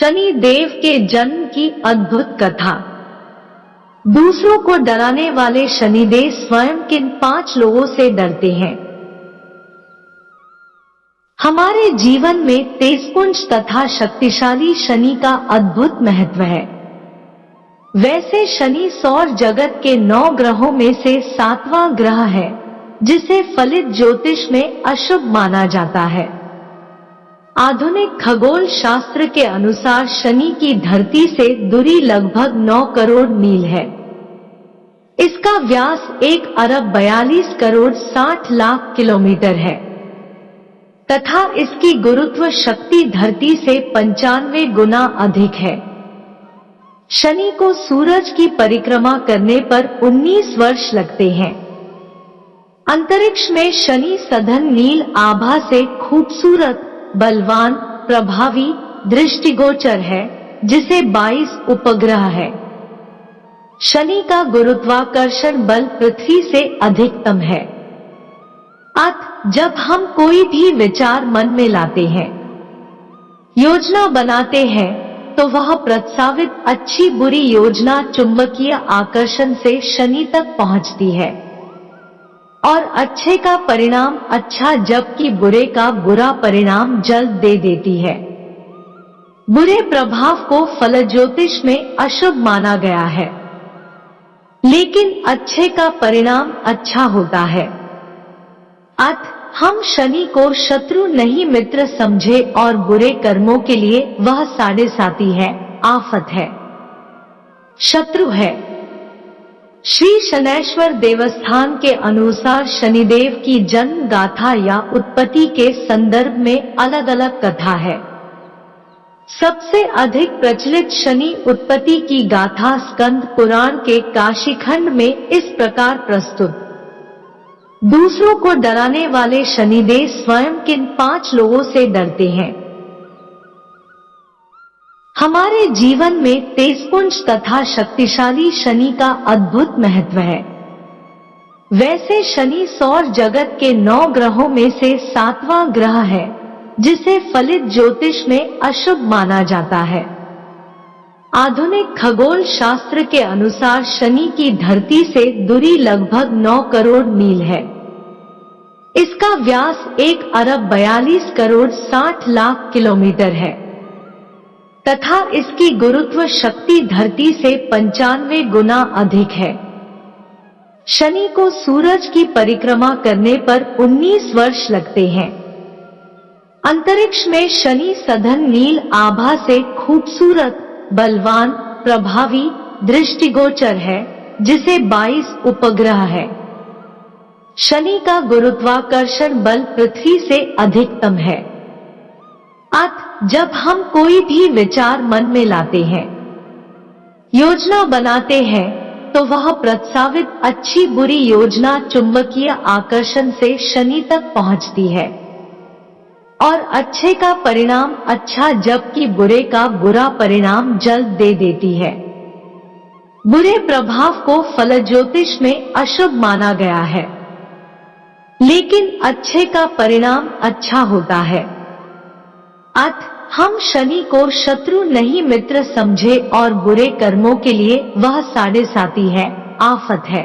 शनि देव के जन्म की अद्भुत कथा। दूसरों को डराने वाले शनिदेव स्वयं किन 5 लोगों से डरते हैं? हमारे जीवन में तेजपुंज तथा शक्तिशाली शनि का अद्भुत महत्व है। वैसे शनि सौर जगत के 9 ग्रहों में से 7वां ग्रह है, जिसे फलित ज्योतिष में अशुभ माना जाता है। आधुनिक खगोल शास्त्र के अनुसार शनि की धरती से दूरी लगभग 9 करोड़ मील है। इसका व्यास 1 अरब 42 करोड़ 60 लाख किलोमीटर है तथा इसकी गुरुत्व शक्ति धरती से 95 गुना अधिक है। शनि को सूरज की परिक्रमा करने पर 19 वर्ष लगते हैं। अंतरिक्ष में शनि सघन नील आभा से खूबसूरत, बलवान, प्रभावी, दृष्टिगोचर है, जिसे 22 उपग्रह है। शनि का गुरुत्वाकर्षण बल पृथ्वी से अधिकतम है। अतः जब हम कोई भी विचार मन में लाते हैं, योजना बनाते हैं, तो वह प्रस्तावित अच्छी बुरी योजना चुंबकीय आकर्षण से शनि तक पहुंचती है और अच्छे का परिणाम अच्छा जबकि बुरे का बुरा परिणाम जल्द दे देती है। बुरे प्रभाव को फल ज्योतिष में अशुभ माना गया है, लेकिन अच्छे का परिणाम अच्छा होता है। अतः हम शनि को शत्रु नहीं मित्र समझे और बुरे कर्मों के लिए वह साढ़े साथी है, आफत है, शत्रु है। श्री शनैश्वर देवस्थान के अनुसार शनिदेव की जन्म गाथा या उत्पत्ति के संदर्भ में अलग अलग कथा है। सबसे अधिक प्रचलित शनि उत्पत्ति की गाथा स्कंद पुराण के काशीखंड में इस प्रकार प्रस्तुत। दूसरों को डराने वाले शनिदेव स्वयं किन 5 लोगों से डरते हैं? हमारे जीवन में तेजपुंज तथा शक्तिशाली शनि का अद्भुत महत्व है। वैसे शनि सौर जगत के 9 ग्रहों में से 7वां ग्रह है, जिसे फलित ज्योतिष में अशुभ माना जाता है। आधुनिक खगोल शास्त्र के अनुसार शनि की धरती से दूरी लगभग 9 करोड़ मील है। इसका व्यास 1 अरब 42 करोड़ 60 लाख किलोमीटर है तथा इसकी गुरुत्व शक्ति धरती से 95 गुना अधिक है। शनि को सूरज की परिक्रमा करने पर 19 वर्ष लगते हैं। अंतरिक्ष में शनि सघन नील आभा से खूबसूरत, बलवान, प्रभावी, दृष्टिगोचर है, जिसे 22 उपग्रह है। शनि का गुरुत्वाकर्षण बल पृथ्वी से अधिकतम है। अतः जब हम कोई भी विचार मन में लाते हैं, योजना बनाते हैं, तो वह प्रस्तावित अच्छी बुरी योजना चुंबकीय आकर्षण से शनि तक पहुंचती है और अच्छे का परिणाम अच्छा जबकि बुरे का बुरा परिणाम जल्द दे देती है। बुरे प्रभाव को फल ज्योतिष में अशुभ माना गया है, लेकिन अच्छे का परिणाम अच्छा होता है। अतः हम शनि को शत्रु नहीं मित्र समझे और बुरे कर्मों के लिए वह साढ़े साथी है, आफत है,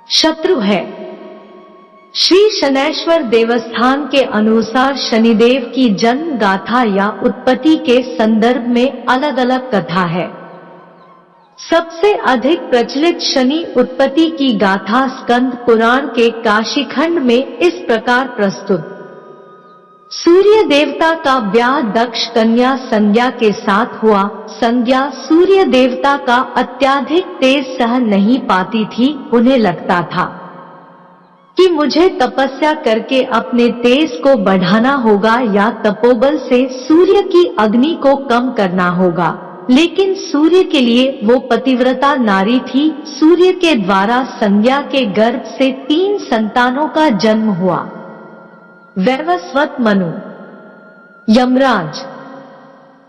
शत्रु है। श्री शनैश्वर देवस्थान के अनुसार शनिदेव की जन्म गाथा या उत्पत्ति के संदर्भ में अलग अलग कथा है। सबसे अधिक प्रचलित शनि उत्पत्ति की गाथा स्कंद पुराण के काशीखंड में इस प्रकार प्रस्तुत। सूर्य देवता का ब्याह दक्ष कन्या संज्ञा के साथ हुआ। संज्ञा सूर्य देवता का अत्यधिक तेज सह नहीं पाती थी। उन्हें लगता था कि मुझे तपस्या करके अपने तेज को बढ़ाना होगा या तपोबल से सूर्य की अग्नि को कम करना होगा, लेकिन सूर्य के लिए वो पतिव्रता नारी थी। सूर्य के द्वारा संज्ञा के गर्भ से 3 संतानों का जन्म हुआ। वैवस्वत, मनु, यमराज,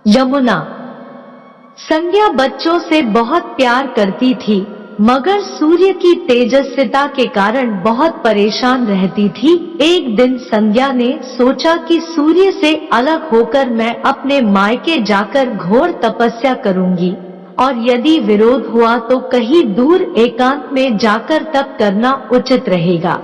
यमुना। संज्ञा बच्चों से बहुत प्यार करती थी। मगर सूर्य की तेजस्विता के कारण बहुत परेशान रहती थी। एक दिन संज्ञा ने सोचा कि सूर्य से अलग होकर मैं अपने मायके जाकर घोर तपस्या करूंगी और यदि विरोध हुआ तो कहीं दूर एकांत में जाकर तप करना उचित रहेगा।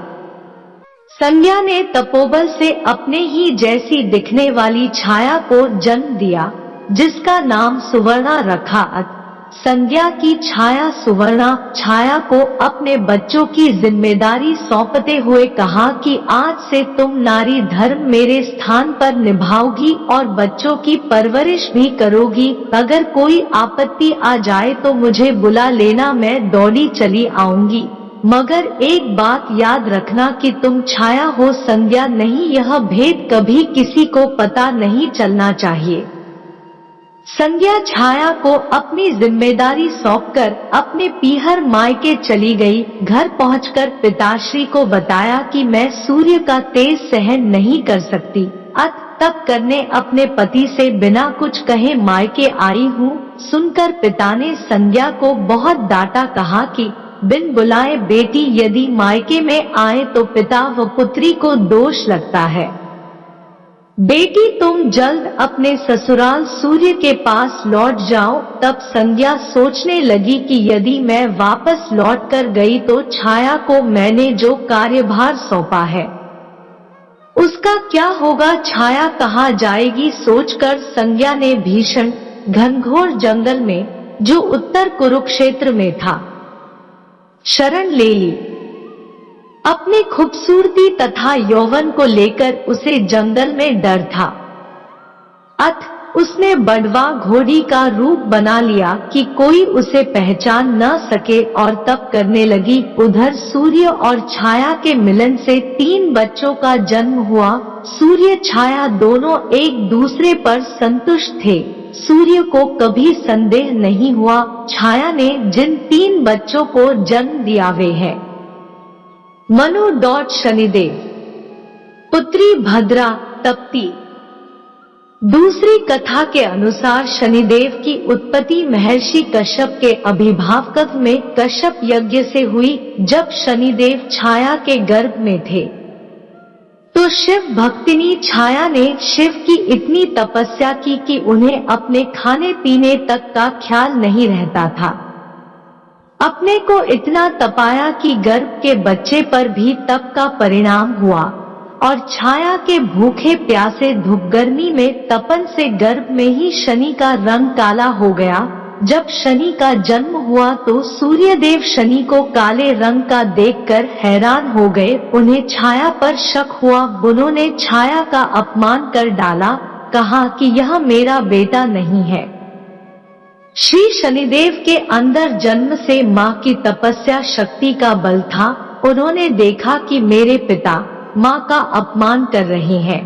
संज्ञा ने तपोबल से अपने ही जैसी दिखने वाली छाया को जन्म दिया, जिसका नाम सुवर्णा रखा। संज्ञा की छाया सुवर्णा छाया को अपने बच्चों की जिम्मेदारी सौंपते हुए कहा कि आज से तुम नारी धर्म मेरे स्थान पर निभाओगी और बच्चों की परवरिश भी करोगी। अगर कोई आपत्ति आ जाए तो मुझे बुला लेना, मैं दौड़ी चली आऊंगी। मगर एक बात याद रखना कि तुम छाया हो, संज्ञा नहीं। यह भेद कभी किसी को पता नहीं चलना चाहिए। संज्ञा छाया को अपनी जिम्मेदारी सौंपकर अपने पीहर मायके चली गई। घर पहुंचकर पिताश्री को बताया कि मैं सूर्य का तेज सहन नहीं कर सकती, तप करने अपने पति से बिना कुछ कहे मायके आई हूँ। सुनकर पिता ने संज्ञा को बहुत डांटा, कहा कि बिन बुलाए बेटी यदि मायके में आए तो पिता व पुत्री को दोष लगता है। बेटी तुम जल्द अपने ससुराल सूर्य के पास लौट जाओ। तब संज्ञा सोचने लगी कि यदि मैं वापस लौट कर गई तो छाया को मैंने जो कार्यभार सौंपा है उसका क्या होगा, छाया कहाँ जाएगी। सोचकर संज्ञा ने भीषण घनघोर जंगल में, जो उत्तर कुरुक्षेत्र में था, शरण ले ली। अपनी खूबसूरती तथा यौवन को लेकर उसे जंगल में डर था, उसने बड़वा घोड़ी का रूप बना लिया कि कोई उसे पहचान न सके और तप करने लगी। उधर सूर्य और छाया के मिलन से 3 बच्चों का जन्म हुआ। सूर्य छाया दोनों एक दूसरे पर संतुष्ट थे। सूर्य को कभी संदेह नहीं हुआ छाया ने जिन 3 बच्चों को जन्म दिया वे हैं मनु शनिदेव, पुत्री भद्रा, तप्ती। दूसरी कथा के अनुसार शनिदेव की उत्पत्ति महर्षि कश्यप के अभिभावकत्व में कश्यप यज्ञ से हुई। जब शनिदेव छाया के गर्भ में थे तो शिव भक्तिनी छाया ने शिव की इतनी तपस्या की कि उन्हें अपने खाने पीने तक का ख्याल नहीं रहता था। अपने को इतना तपाया कि गर्भ के बच्चे पर भी तप का परिणाम हुआ और छाया के भूखे प्यासे धूप गर्मी में तपन से गर्भ में ही शनि का रंग काला हो गया। जब शनि का जन्म हुआ तो सूर्यदेव शनि को काले रंग का देखकर हैरान हो गए। उन्हें छाया पर शक हुआ। उन्होंने छाया का अपमान कर डाला, कहा कि यह मेरा बेटा नहीं है। श्री शनिदेव के अंदर जन्म से माँ की तपस्या शक्ति का बल था। उन्होंने देखा कि मेरे पिता माँ का अपमान कर रहे हैं।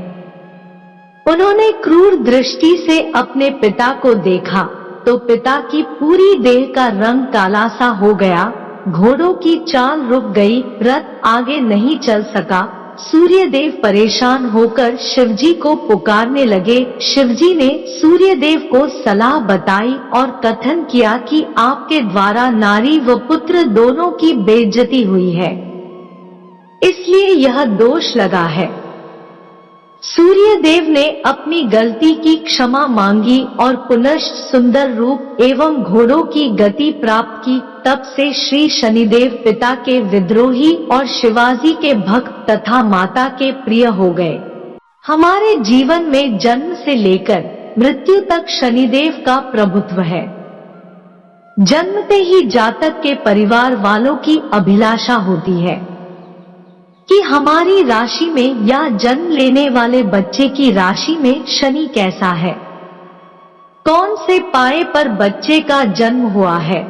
उन्होंने क्रूर दृष्टि से अपने पिता को देखा तो पिता की पूरी देह का रंग काला सा हो गया। घोड़ों की चाल रुक गई, रथ आगे नहीं चल सका। सूर्यदेव परेशान होकर शिवजी को पुकारने लगे। शिवजी ने सूर्यदेव को सलाह बताई और कथन किया कि आपके द्वारा नारी व पुत्र दोनों की बेइज्जती हुई है, इसलिए यह दोष लगा है। सूर्यदेव ने अपनी गलती की क्षमा मांगी और पुनश्च सुंदर रूप एवं घोड़ों की गति प्राप्त की। तब से श्री शनिदेव पिता के विद्रोही और शिवाजी के भक्त तथा माता के प्रिय हो गए। हमारे जीवन में जन्म से लेकर मृत्यु तक शनिदेव का प्रभुत्व है। जन्मते ही जातक के परिवार वालों की अभिलाषा होती है कि हमारी राशि में या जन्म लेने वाले बच्चे की राशि में शनि कैसा है, कौन से पाए पर बच्चे का जन्म हुआ है।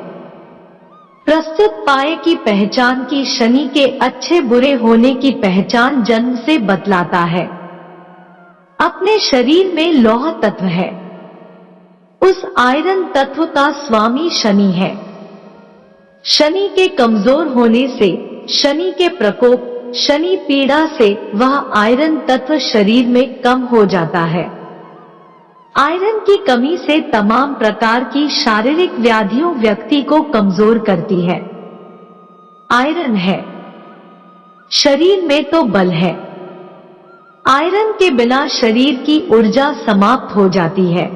प्रस्तुत पाए की पहचान की शनि के अच्छे बुरे होने की पहचान जन्म से बतलाता है। अपने शरीर में लौह तत्व है, उस आयरन तत्व का स्वामी शनि है। शनि के कमजोर होने से, शनि के प्रकोप, शनि पीड़ा से वह आयरन तत्व शरीर में कम हो जाता है। आयरन की कमी से तमाम प्रकार की शारीरिक व्याधियों व्यक्ति को कमजोर करती है। आयरन है। शरीर में तो बल है। आयरन के बिना शरीर की ऊर्जा समाप्त हो जाती है।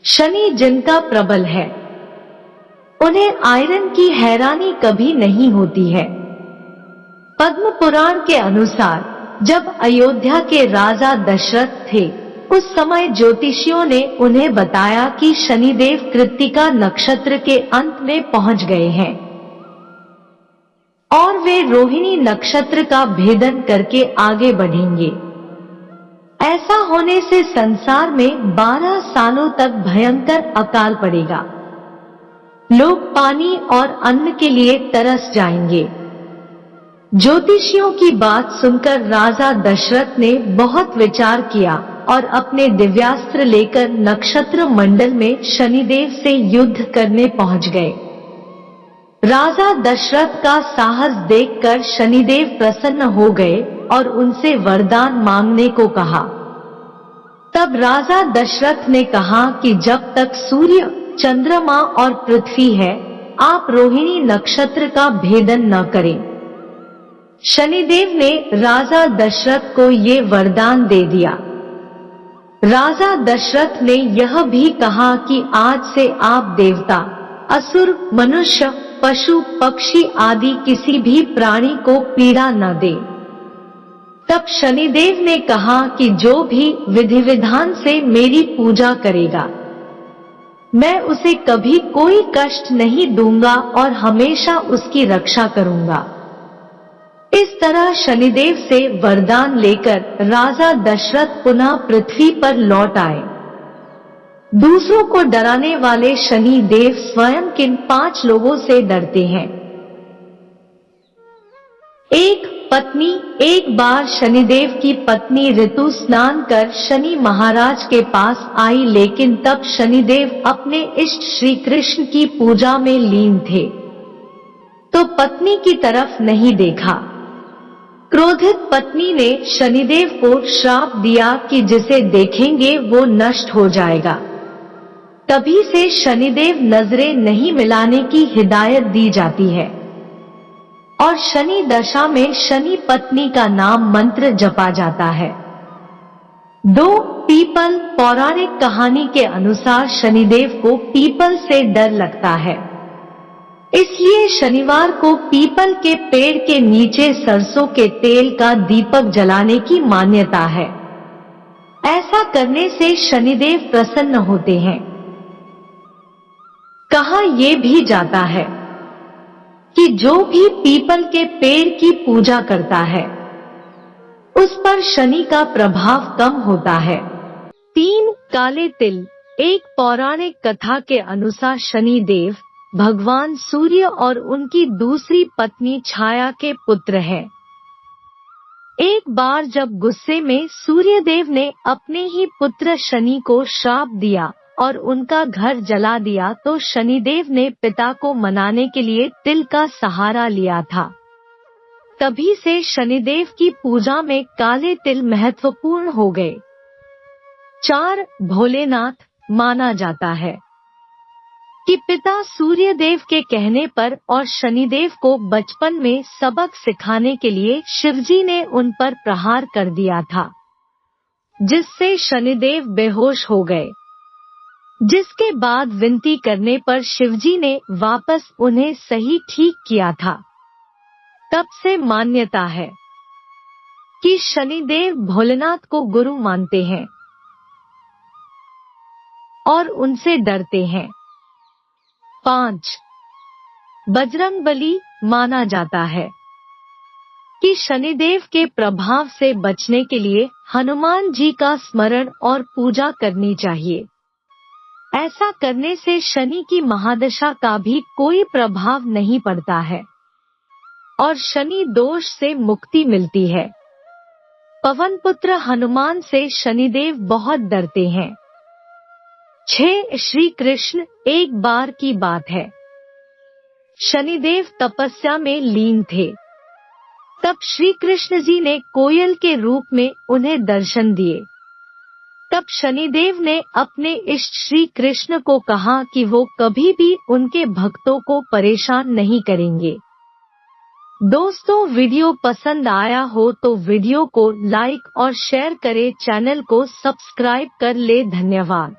शनि जिनका प्रबल है, उन्हें आयरन की हैरानी कभी नहीं होती है। पद्म पुराण के अनुसार जब अयोध्या के राजा दशरथ थे, उस समय ज्योतिषियों ने उन्हें बताया कि शनिदेव कृत्तिका नक्षत्र के अंत में पहुंच गए हैं और वे रोहिणी नक्षत्र का भेदन करके आगे बढ़ेंगे। ऐसा होने से संसार में 12 सालों तक भयंकर अकाल पड़ेगा। लोग पानी और अन्न के लिए तरस जाएंगे। ज्योतिषियों की बात सुनकर राजा दशरथ ने बहुत विचार किया और अपने दिव्यास्त्र लेकर नक्षत्र मंडल में शनिदेव से युद्ध करने पहुंच गए। राजा दशरथ का साहस देखकर शनिदेव प्रसन्न हो गए और उनसे वरदान मांगने को कहा। तब राजा दशरथ ने कहा कि जब तक सूर्य, चंद्रमा और पृथ्वी है, आप रोहिणी नक्षत्र का भेदन न करें। शनिदेव ने राजा दशरथ को ये वरदान दे दिया। राजा दशरथ ने यह भी कहा कि आज से आप देवता, असुर, मनुष्य, पशु, पक्षी आदि किसी भी प्राणी को पीड़ा न दे। तब शनिदेव ने कहा कि जो भी विधि विधान से मेरी पूजा करेगा, मैं उसे कभी कोई कष्ट नहीं दूंगा और हमेशा उसकी रक्षा करूंगा। इस तरह शनिदेव से वरदान लेकर राजा दशरथ पुनः पृथ्वी पर लौट आए। दूसरों को डराने वाले शनि देव स्वयं किन 5 लोगों से डरते हैं? 1. पत्नी। एक बार शनिदेव की पत्नी ऋतु स्नान कर शनि महाराज के पास आई, लेकिन तब शनिदेव अपने इष्ट श्री कृष्ण की पूजा में लीन थे, तो पत्नी की तरफ नहीं देखा। क्रोधित पत्नी ने शनिदेव को श्राप दिया कि जिसे देखेंगे वो नष्ट हो जाएगा। तभी से शनिदेव नजरें नहीं मिलाने की हिदायत दी जाती है और शनि दशा में शनि पत्नी का नाम मंत्र जपा जाता है। 2. पीपल। पौराणिक कहानी के अनुसार शनिदेव को पीपल से डर लगता है, इसलिए शनिवार को पीपल के पेड़ के नीचे सरसों के तेल का दीपक जलाने की मान्यता है। ऐसा करने से शनिदेव प्रसन्न होते हैं। कहा यह भी जाता है कि जो भी पीपल के पेड़ की पूजा करता है, उस पर शनि का प्रभाव कम होता है। 3. काले तिल। एक पौराणिक कथा के अनुसार शनिदेव भगवान सूर्य और उनकी दूसरी पत्नी छाया के पुत्र हैं। एक बार जब गुस्से में सूर्यदेव ने अपने ही पुत्र शनि को श्राप दिया और उनका घर जला दिया, तो शनिदेव ने पिता को मनाने के लिए तिल का सहारा लिया था। तभी से शनिदेव की पूजा में काले तिल महत्वपूर्ण हो गए। 4. भोलेनाथ। माना जाता है कि पिता सूर्यदेव के कहने पर और शनिदेव को बचपन में सबक सिखाने के लिए शिवजी ने उन पर प्रहार कर दिया था, जिससे शनिदेव बेहोश हो गए। जिसके बाद विनती करने पर शिवजी ने वापस उन्हें सही ठीक किया था। तब से मान्यता है कि शनिदेव भोलेनाथ को गुरु मानते हैं और उनसे डरते हैं। 5. बजरंगबली। माना जाता है कि शनिदेव के प्रभाव से बचने के लिए हनुमान जी का स्मरण और पूजा करनी चाहिए। ऐसा करने से शनि की महादशा का भी कोई प्रभाव नहीं पड़ता है और शनि दोष से मुक्ति मिलती है। पवन पुत्र हनुमान से शनिदेव बहुत डरते हैं। 6. श्री कृष्ण। एक बार की बात है, शनिदेव तपस्या में लीन थे। तब श्री कृष्ण जी ने कोयल के रूप में उन्हें दर्शन दिए। तब शनिदेव ने अपने इष्ट श्री कृष्ण को कहा कि वो कभी भी उनके भक्तों को परेशान नहीं करेंगे। दोस्तों वीडियो पसंद आया हो तो वीडियो को लाइक और शेयर करें, चैनल को सब्सक्राइब कर ले। धन्यवाद।